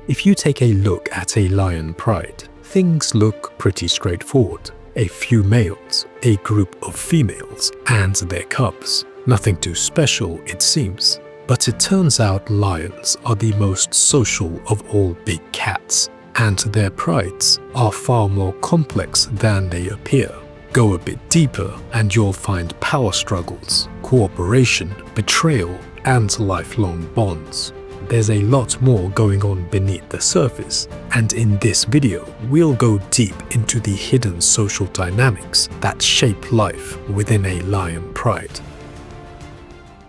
If you take a look at a lion pride, things look pretty straightforward. A few males, a group of females, and their cubs. Nothing too special, it seems. But it turns out lions are the most social of all big cats, and their prides are far more complex than they appear. Go a bit deeper and you'll find power struggles, cooperation, betrayal, and lifelong bonds. There's a lot more going on beneath the surface, and in this video, we'll go deep into the hidden social dynamics that shape life within a lion pride.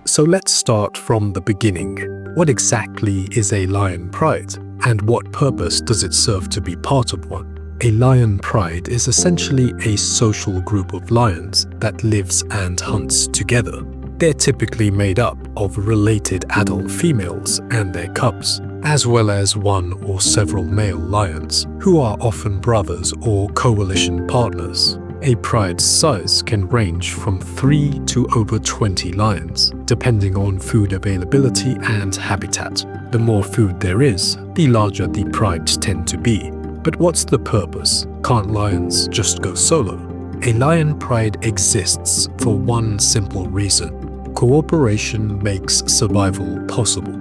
So let's start from the beginning. What exactly is a lion pride, and what purpose does it serve to be part of one? A lion pride is essentially a social group of lions that lives and hunts together. They're typically made up of related adult females and their cubs, as well as one or several male lions, who are often brothers or coalition partners. A pride's size can range from 3 to over 20 lions, depending on food availability and habitat. The more food there is, the larger the prides tend to be. But what's the purpose? Can't lions just go solo? A lion pride exists for one simple reason. Cooperation makes survival possible.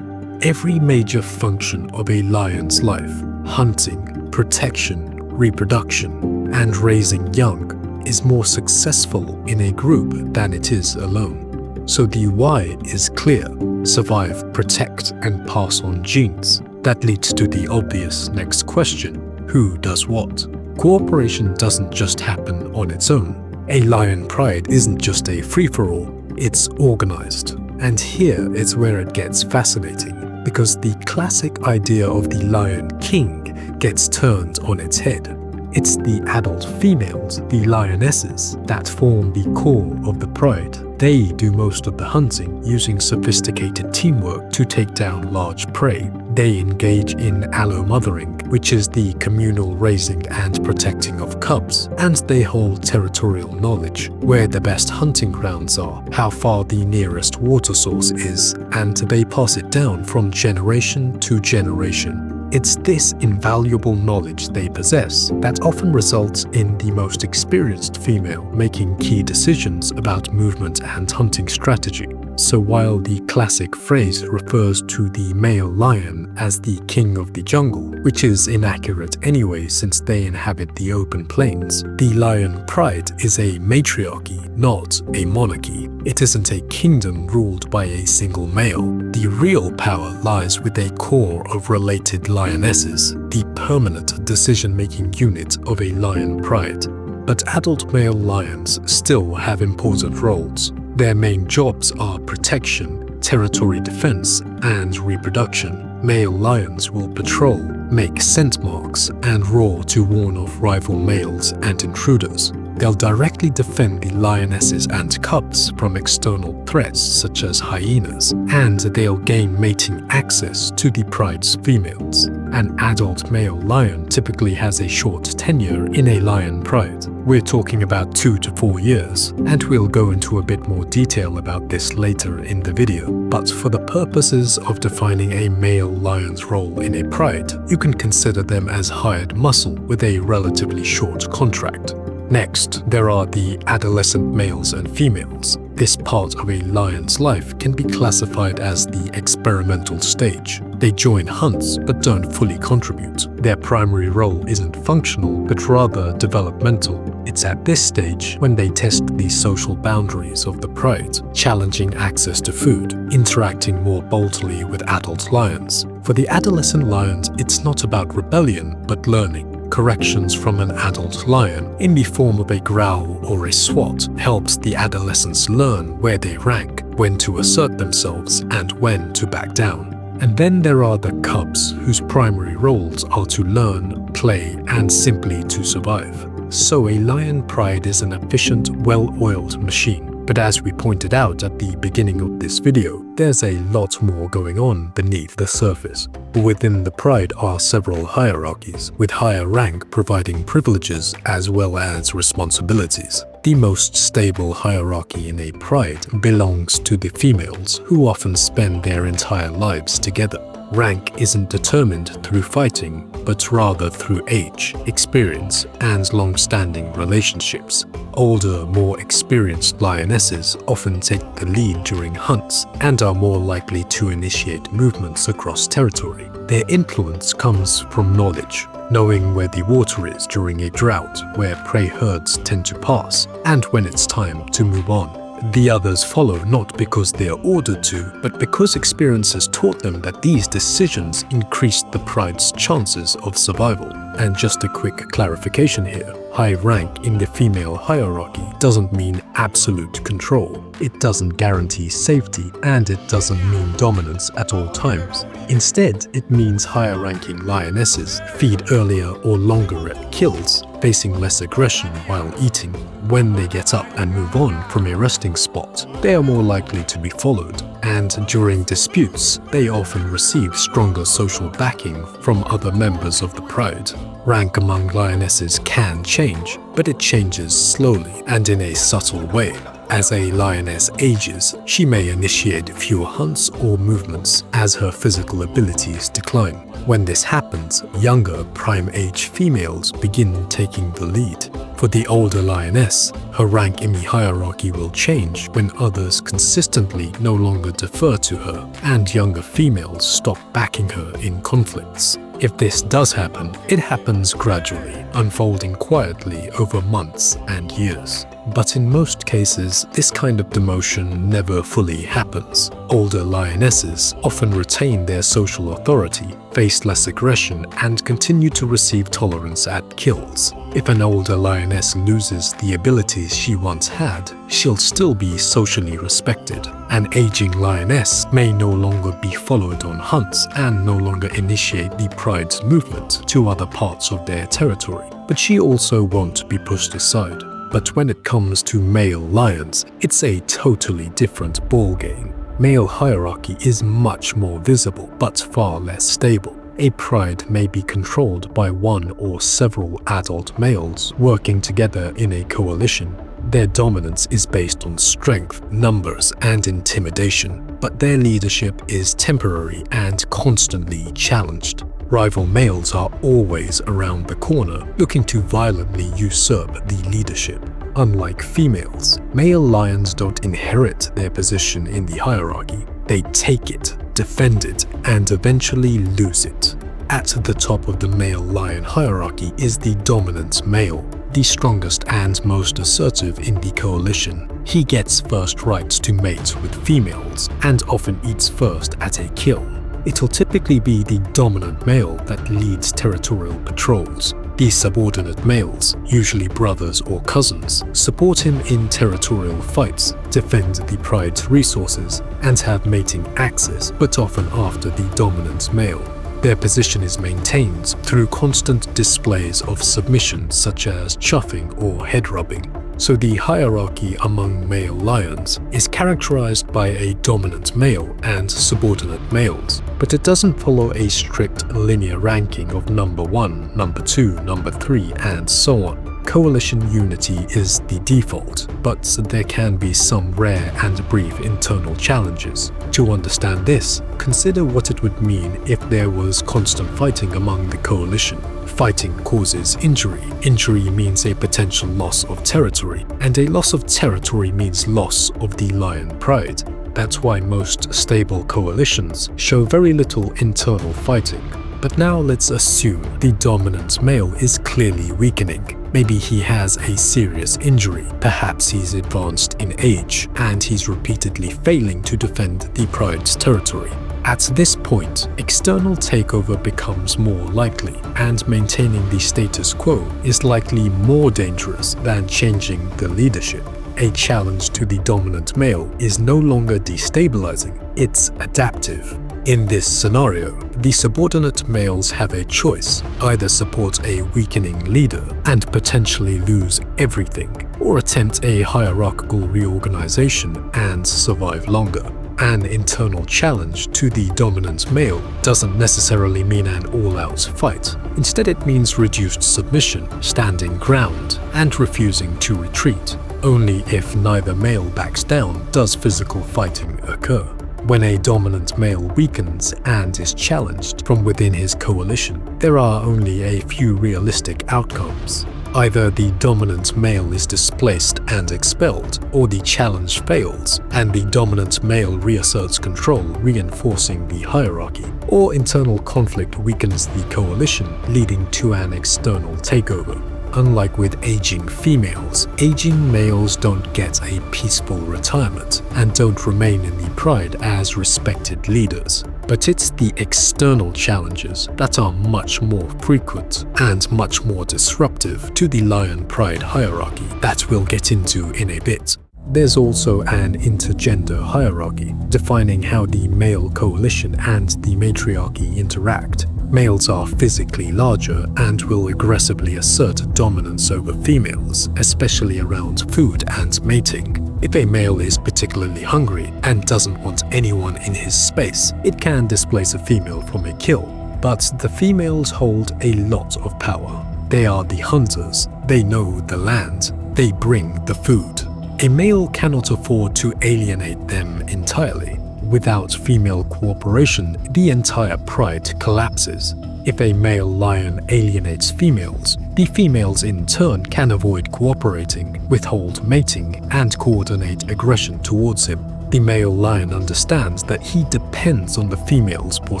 Every major function of a lion's life, hunting, protection, reproduction, and raising young, is more successful in a group than it is alone. So the why is clear: survive, protect, and pass on genes. That leads to the obvious next question: who does what? Cooperation doesn't just happen on its own. A lion pride isn't just a free-for-all, it's organized. And here is where it gets fascinating, because the classic idea of the Lion King gets turned on its head. It's the adult females, the lionesses, that form the core of the pride. They do most of the hunting, using sophisticated teamwork to take down large prey. They engage in allomothering, which is the communal raising and protecting of cubs, and they hold territorial knowledge, where the best hunting grounds are, how far the nearest water source is, and they pass it down from generation to generation. It's this invaluable knowledge they possess that often results in the most experienced female making key decisions about movement and hunting strategy. So while the classic phrase refers to the male lion as the king of the jungle, which is inaccurate anyway since they inhabit the open plains, the lion pride is a matriarchy, not a monarchy. It isn't a kingdom ruled by a single male. The real power lies with a core of related lionesses, the permanent decision-making unit of a lion pride. But adult male lions still have important roles. Their main jobs are protection, territory defense, and reproduction. Male lions will patrol, make scent marks, and roar to warn off rival males and intruders. They'll directly defend the lionesses and cubs from external threats such as hyenas, and they'll gain mating access to the pride's females. An adult male lion typically has a short tenure in a lion pride. We're talking about 2 to 4 years, and we'll go into a bit more detail about this later in the video. But for the purposes of defining a male lion's role in a pride, you can consider them as hired muscle with a relatively short contract. Next, there are the adolescent males and females. This part of a lion's life can be classified as the experimental stage. They join hunts but don't fully contribute. Their primary role isn't functional but rather developmental. It's at this stage when they test the social boundaries of the pride, challenging access to food, interacting more boldly with adult lions. For the adolescent lions, it's not about rebellion but learning. Corrections from an adult lion in the form of a growl or a swat helps the adolescents learn where they rank, when to assert themselves, and when to back down. And then there are the cubs, whose primary roles are to learn, play, and simply to survive. So a lion pride is an efficient, well-oiled machine. But as we pointed out at the beginning of this video, there's a lot more going on beneath the surface. Within the pride are several hierarchies, with higher rank providing privileges as well as responsibilities. The most stable hierarchy in a pride belongs to the females, who often spend their entire lives together. Rank isn't determined through fighting, but rather through age, experience, and long-standing relationships. Older, more experienced lionesses often take the lead during hunts and are more likely to initiate movements across territory. Their influence comes from knowledge, knowing where the water is during a drought, where prey herds tend to pass, and when it's time to move on. The others follow not because they are ordered to, but because experience has taught them that these decisions increase the pride's chances of survival. And just a quick clarification here. High rank in the female hierarchy doesn't mean absolute control. It doesn't guarantee safety, and it doesn't mean dominance at all times. Instead, it means higher-ranking lionesses feed earlier or longer at kills, facing less aggression while eating. When they get up and move on from a resting spot, they are more likely to be followed, and during disputes, they often receive stronger social backing from other members of the pride. Rank among lionesses can change, but it changes slowly and in a subtle way. As a lioness ages, she may initiate fewer hunts or movements as her physical abilities decline. When this happens, younger prime-age females begin taking the lead. For the older lioness, her rank in the hierarchy will change when others consistently no longer defer to her and younger females stop backing her in conflicts. If this does happen, it happens gradually, unfolding quietly over months and years. But in most cases, this kind of demotion never fully happens. Older lionesses often retain their social authority, face less aggression, and continue to receive tolerance at kills. If an older lioness loses the abilities she once had, she'll still be socially respected. An aging lioness may no longer be followed on hunts and no longer initiate the pride's movement to other parts of their territory, but she also won't be pushed aside. But when it comes to male lions, it's a totally different ballgame. Male hierarchy is much more visible, but far less stable. A pride may be controlled by one or several adult males working together in a coalition. Their dominance is based on strength, numbers, and intimidation, but their leadership is temporary and constantly challenged. Rival males are always around the corner, looking to violently usurp the leadership. Unlike females, male lions don't inherit their position in the hierarchy. They take it, defend it, and eventually lose it. At the top of the male lion hierarchy is the dominant male, the strongest and most assertive in the coalition. He gets first rights to mate with females and often eats first at a kill. It'll typically be the dominant male that leads territorial patrols. The subordinate males, usually brothers or cousins, support him in territorial fights, defend the pride's resources, and have mating access, but often after the dominant male. Their position is maintained through constant displays of submission such as chuffing or head rubbing. So the hierarchy among male lions is characterized by a dominant male and subordinate males, but it doesn't follow a strict linear ranking of number 1, number 2, number 3, and so on. Coalition unity is the default, but there can be some rare and brief internal challenges. To understand this, consider what it would mean if there was constant fighting among the coalition. Fighting causes injury. Injury means a potential loss of territory, and a loss of territory means loss of the lion pride. That's why most stable coalitions show very little internal fighting. But now let's assume the dominant male is clearly weakening. Maybe he has a serious injury, perhaps he's advanced in age, and he's repeatedly failing to defend the pride's territory. At this point, external takeover becomes more likely, and maintaining the status quo is likely more dangerous than changing the leadership. A challenge to the dominant male is no longer destabilizing, it's adaptive. In this scenario, the subordinate males have a choice: either support a weakening leader and potentially lose everything, or attempt a hierarchical reorganization and survive longer. An internal challenge to the dominant male doesn't necessarily mean an all-out fight. Instead, it means reduced submission, standing ground, and refusing to retreat. Only if neither male backs down does physical fighting occur. When a dominant male weakens and is challenged from within his coalition, there are only a few realistic outcomes. Either the dominant male is displaced and expelled, or the challenge fails and the dominant male reasserts control, reinforcing the hierarchy, or internal conflict weakens the coalition, leading to an external takeover. Unlike with aging females, aging males don't get a peaceful retirement and don't remain in the pride as respected leaders. But it's the external challenges that are much more frequent and much more disruptive to the lion pride hierarchy that we'll get into in a bit. There's also an intergender hierarchy, defining how the male coalition and the matriarchy interact. Males are physically larger and will aggressively assert dominance over females, especially around food and mating. If a male is particularly hungry and doesn't want anyone in his space, it can displace a female from a kill. But the females hold a lot of power. They are the hunters, they know the land, they bring the food. A male cannot afford to alienate them entirely. Without female cooperation, the entire pride collapses. If a male lion alienates females, the females in turn can avoid cooperating, withhold mating, and coordinate aggression towards him. The male lion understands that he depends on the females for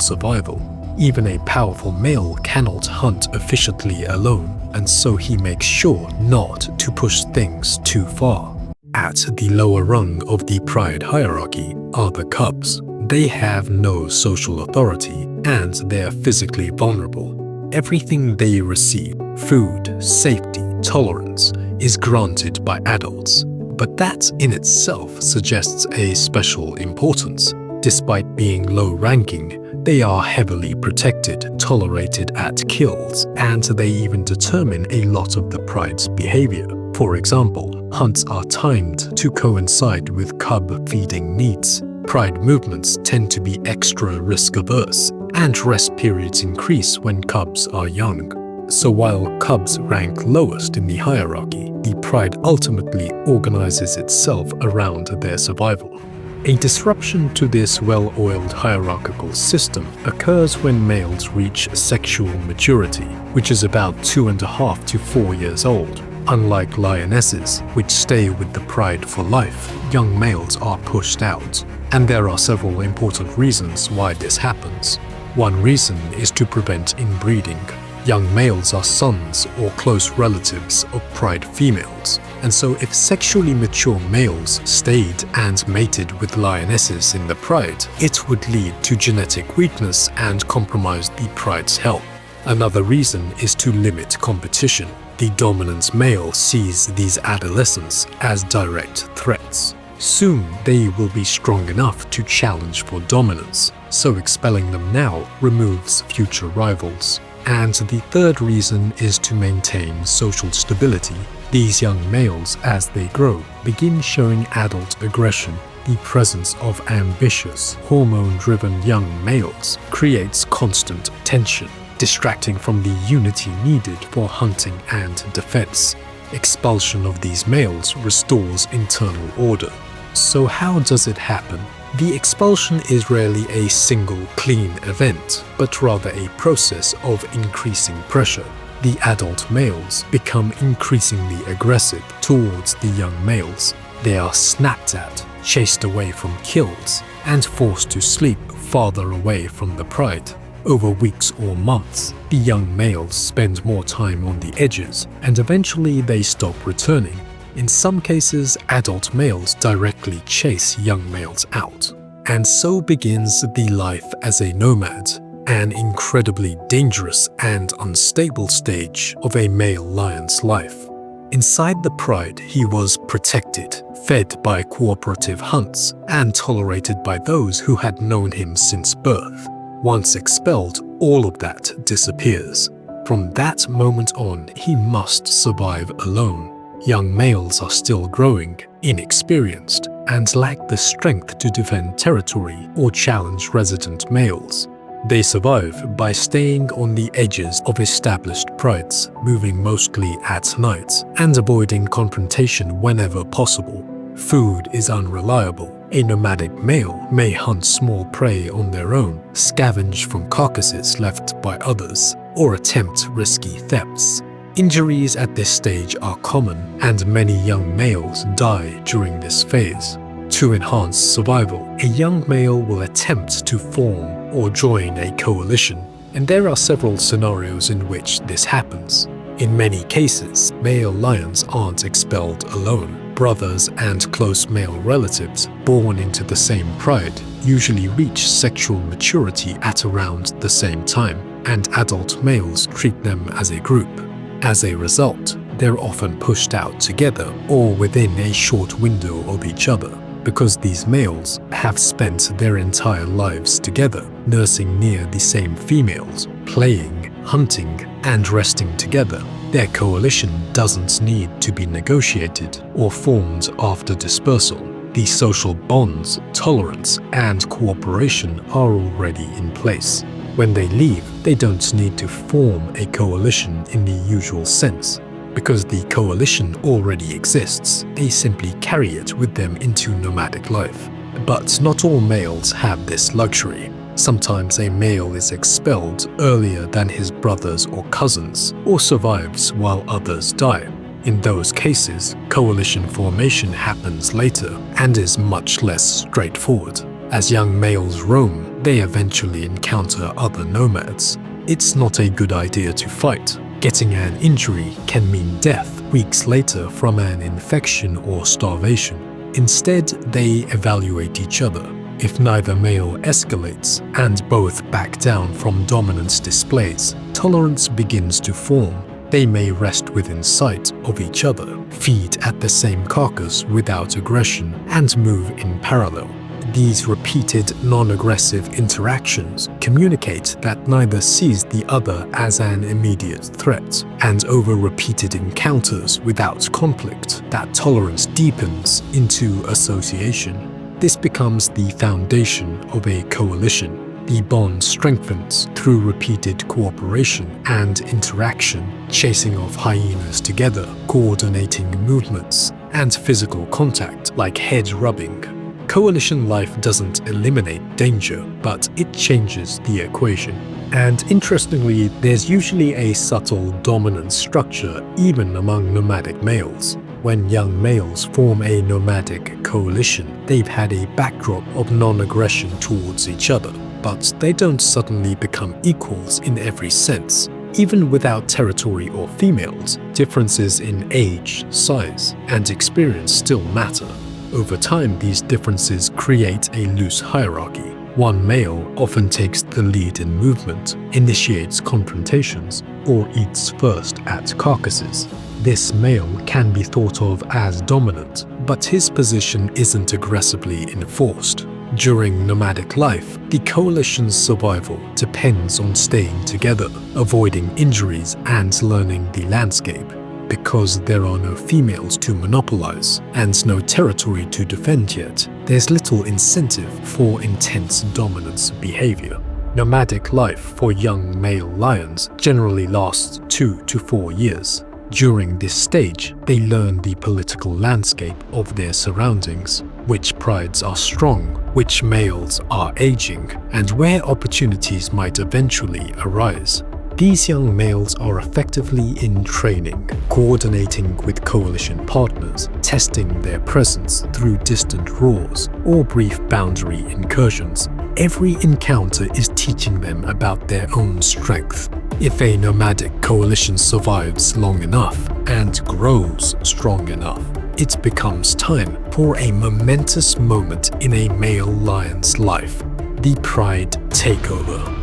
survival. Even a powerful male cannot hunt efficiently alone, and so he makes sure not to push things too far. At the lower rung of the pride hierarchy are the cubs. They have no social authority and they're physically vulnerable. Everything they receive, food, safety, tolerance, is granted by adults. But that in itself suggests a special importance. Despite being low-ranking, they are heavily protected, tolerated at kills, and they even determine a lot of the pride's behavior. For example, hunts are timed to coincide with cub feeding needs. Pride movements tend to be extra risk-averse, and rest periods increase when cubs are young. So while cubs rank lowest in the hierarchy, the pride ultimately organizes itself around their survival. A disruption to this well-oiled hierarchical system occurs when males reach sexual maturity, which is about 2.5 to 4 years old. Unlike lionesses, which stay with the pride for life, young males are pushed out. And there are several important reasons why this happens. One reason is to prevent inbreeding. Young males are sons or close relatives of pride females, and so if sexually mature males stayed and mated with lionesses in the pride, it would lead to genetic weakness and compromise the pride's health. Another reason is to limit competition. The dominant male sees these adolescents as direct threats. Soon they will be strong enough to challenge for dominance, so expelling them now removes future rivals. And the third reason is to maintain social stability. These young males, as they grow, begin showing adult aggression. The presence of ambitious, hormone-driven young males creates constant tension, distracting from the unity needed for hunting and defense. Expulsion of these males restores internal order. So how does it happen? The expulsion is rarely a single clean event, but rather a process of increasing pressure. The adult males become increasingly aggressive towards the young males. They are snapped at, chased away from kills, and forced to sleep farther away from the pride. Over weeks or months, the young males spend more time on the edges, and eventually they stop returning. In some cases, adult males directly chase young males out. And so begins the life as a nomad, an incredibly dangerous and unstable stage of a male lion's life. Inside the pride, he was protected, fed by cooperative hunts, and tolerated by those who had known him since birth. Once expelled, all of that disappears. From that moment on, he must survive alone. Young males are still growing, inexperienced, and lack the strength to defend territory or challenge resident males. They survive by staying on the edges of established prides, moving mostly at night, and avoiding confrontation whenever possible. Food is unreliable, A nomadic male may hunt small prey on their own, scavenge from carcasses left by others, or attempt risky thefts. Injuries at this stage are common, and many young males die during this phase. To enhance survival, a young male will attempt to form or join a coalition, and there are several scenarios in which this happens. In many cases, male lions aren't expelled alone. Brothers and close male relatives born into the same pride usually reach sexual maturity at around the same time, and adult males treat them as a group. As a result, they're often pushed out together or within a short window of each other, because these males have spent their entire lives together, nursing near the same females, playing, hunting, and resting together. Their coalition doesn't need to be negotiated or formed after dispersal. The social bonds, tolerance, and cooperation are already in place. When they leave, they don't need to form a coalition in the usual sense. Because the coalition already exists, they simply carry it with them into nomadic life. But not all males have this luxury. Sometimes a male is expelled earlier than his brothers or cousins, or survives while others die. In those cases, coalition formation happens later and is much less straightforward. As young males roam, they eventually encounter other nomads. It's not a good idea to fight. Getting an injury can mean death weeks later from an infection or starvation. Instead, they evaluate each other. If neither male escalates and both back down from dominance displays, tolerance begins to form. They may rest within sight of each other, feed at the same carcass without aggression, and move in parallel. These repeated non-aggressive interactions communicate that neither sees the other as an immediate threat, and over repeated encounters without conflict, that tolerance deepens into association. This becomes the foundation of a coalition. The bond strengthens through repeated cooperation and interaction, chasing off hyenas together, coordinating movements, and physical contact like head rubbing. Coalition life doesn't eliminate danger, but it changes the equation. And interestingly, there's usually a subtle dominance structure even among nomadic males. When young males form a nomadic coalition, they've had a backdrop of non-aggression towards each other, but they don't suddenly become equals in every sense. Even without territory or females, differences in age, size, and experience still matter. Over time, these differences create a loose hierarchy. One male often takes the lead in movement, initiates confrontations, or eats first at carcasses. This male can be thought of as dominant, but his position isn't aggressively enforced. During nomadic life, the coalition's survival depends on staying together, avoiding injuries, and learning the landscape. Because there are no females to monopolize and no territory to defend yet, there's little incentive for intense dominance behavior. Nomadic life for young male lions generally lasts 2 to 4 years. During this stage, they learn the political landscape of their surroundings, which prides are strong, which males are aging, and where opportunities might eventually arise. These young males are effectively in training, coordinating with coalition partners, testing their presence through distant roars or brief boundary incursions. Every encounter is teaching them about their own strength. If a nomadic coalition survives long enough and grows strong enough, it becomes time for a momentous moment in a male lion's life: the pride takeover.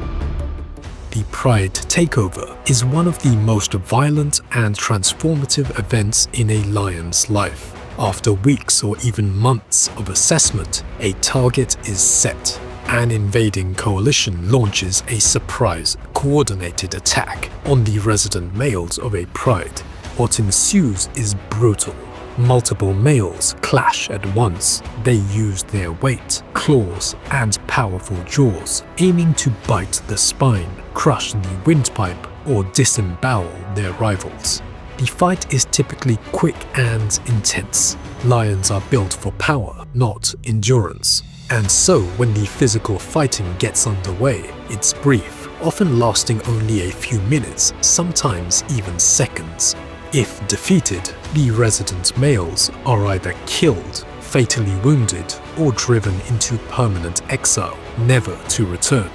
The pride takeover is one of the most violent and transformative events in a lion's life. After weeks or even months of assessment, a target is set. An invading coalition launches a surprise, coordinated attack on the resident males of a pride. What ensues is brutal. Multiple males clash at once. They use their weight, claws, and powerful jaws, aiming to bite the spine, crush the windpipe, or disembowel their rivals. The fight is typically quick and intense. Lions are built for power, not endurance. And so when the physical fighting gets underway, it's brief, often lasting only a few minutes, sometimes even seconds. If defeated, the resident males are either killed, fatally wounded, or driven into permanent exile, never to return.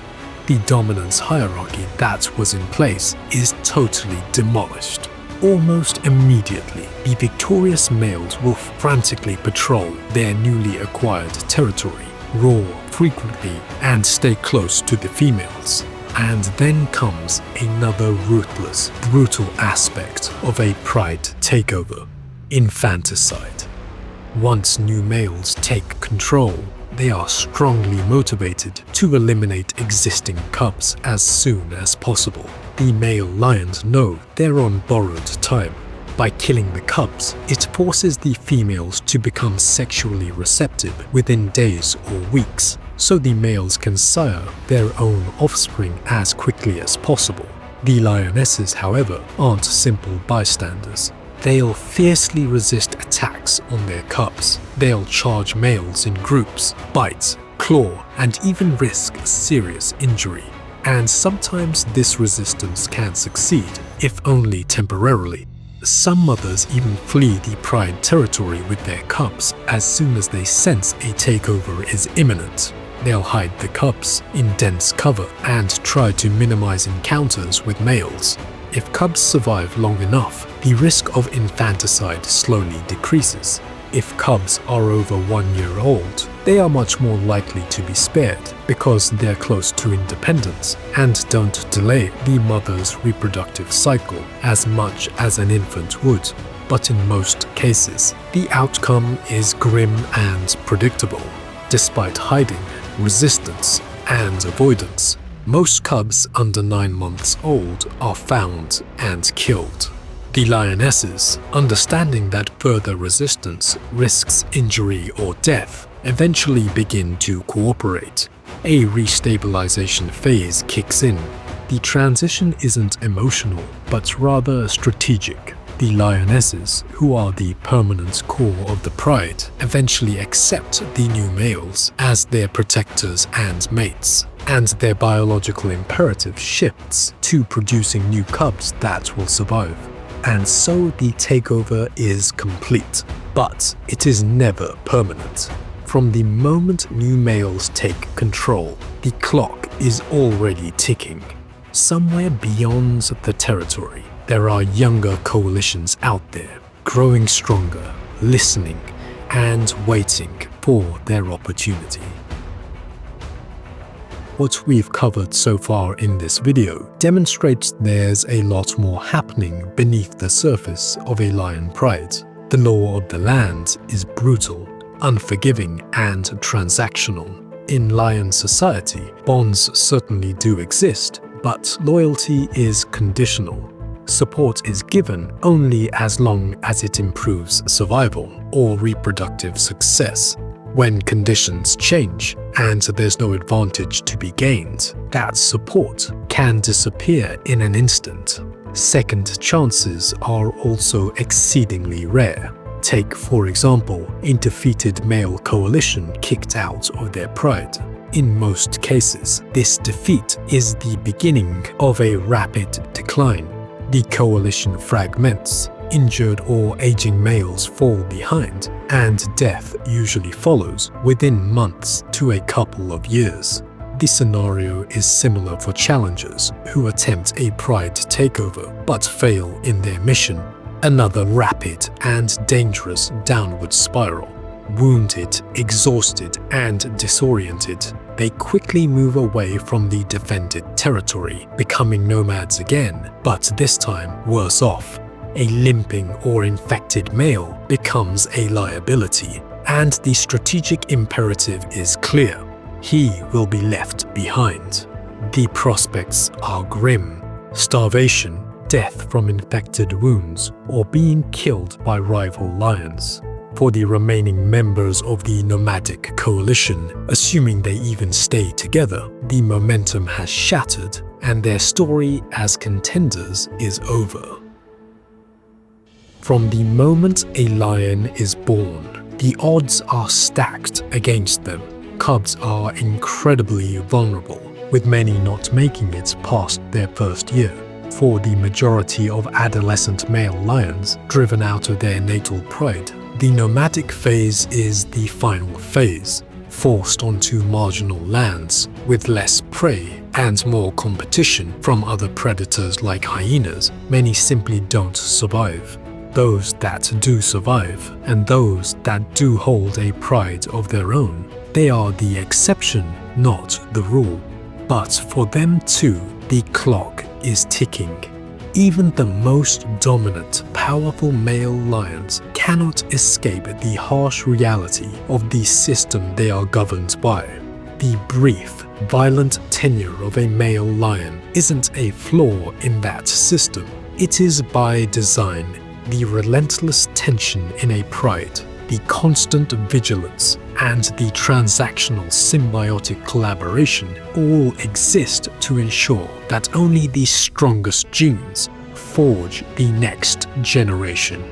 The dominance hierarchy that was in place is totally demolished. Almost immediately, the victorious males will frantically patrol their newly acquired territory, roar frequently, and stay close to the females. And then comes another ruthless, brutal aspect of a pride takeover: infanticide. Once new males take control, they are strongly motivated to eliminate existing cubs as soon as possible. The male lions know they're on borrowed time. By killing the cubs, it forces the females to become sexually receptive within days or weeks, so the males can sire their own offspring as quickly as possible. The lionesses, however, aren't simple bystanders. They'll fiercely resist attacks on their cubs. They'll charge males in groups, bite, claw, and even risk serious injury. And sometimes this resistance can succeed, if only temporarily. Some mothers even flee the pride territory with their cubs as soon as they sense a takeover is imminent. They'll hide the cubs in dense cover and try to minimize encounters with males. If cubs survive long enough, the risk of infanticide slowly decreases. If cubs are over 1 year old, they are much more likely to be spared because they're close to independence and don't delay the mother's reproductive cycle as much as an infant would. But in most cases, the outcome is grim and predictable. Despite hiding, resistance, and avoidance, most cubs under 9 months old are found and killed. The lionesses, understanding that further resistance risks injury or death, eventually begin to cooperate. A restabilization phase kicks in. The transition isn't emotional, but rather strategic. The lionesses, who are the permanent core of the pride, eventually accept the new males as their protectors and mates, and their biological imperative shifts to producing new cubs that will survive. And so the takeover is complete, but it is never permanent. From the moment new males take control, the clock is already ticking. Somewhere beyond the territory, there are younger coalitions out there, growing stronger, listening, and waiting for their opportunity. What we've covered so far in this video demonstrates there's a lot more happening beneath the surface of a lion pride. The law of the land is brutal, unforgiving, and transactional. In lion society, bonds certainly do exist, but loyalty is conditional. Support is given only as long as it improves survival or reproductive success. When conditions change and there's no advantage to be gained, that support can disappear in an instant. Second chances are also exceedingly rare. Take, for example, a defeated male coalition kicked out of their pride. In most cases, this defeat is the beginning of a rapid decline. The coalition fragments, injured or aging males fall behind, and death usually follows within months to a couple of years. The scenario is similar for challengers who attempt a pride takeover but fail in their mission. Another rapid and dangerous downward spiral. Wounded, exhausted, and disoriented, they quickly move away from the defended territory, becoming nomads again, but this time worse off. A limping or infected male becomes a liability, and the strategic imperative is clear: he will be left behind. The prospects are grim: starvation, death from infected wounds, or being killed by rival lions. For the remaining members of the nomadic coalition, assuming they even stay together, the momentum has shattered, and their story as contenders is over. From the moment a lion is born, the odds are stacked against them. Cubs are incredibly vulnerable, with many not making it past their first year. For the majority of adolescent male lions, driven out of their natal pride, the nomadic phase is the final phase. Forced onto marginal lands with less prey and more competition from other predators like hyenas, many simply don't survive. Those that do survive, and those that do hold a pride of their own, they are the exception, not the rule. But for them too, the clock is ticking. Even the most dominant, powerful male lions cannot escape the harsh reality of the system they are governed by. The brief, violent tenure of a male lion isn't a flaw in that system. It is by design. The relentless tension in a pride, the constant vigilance, and the transactional symbiotic collaboration all exist to ensure that only the strongest genes forge the next generation.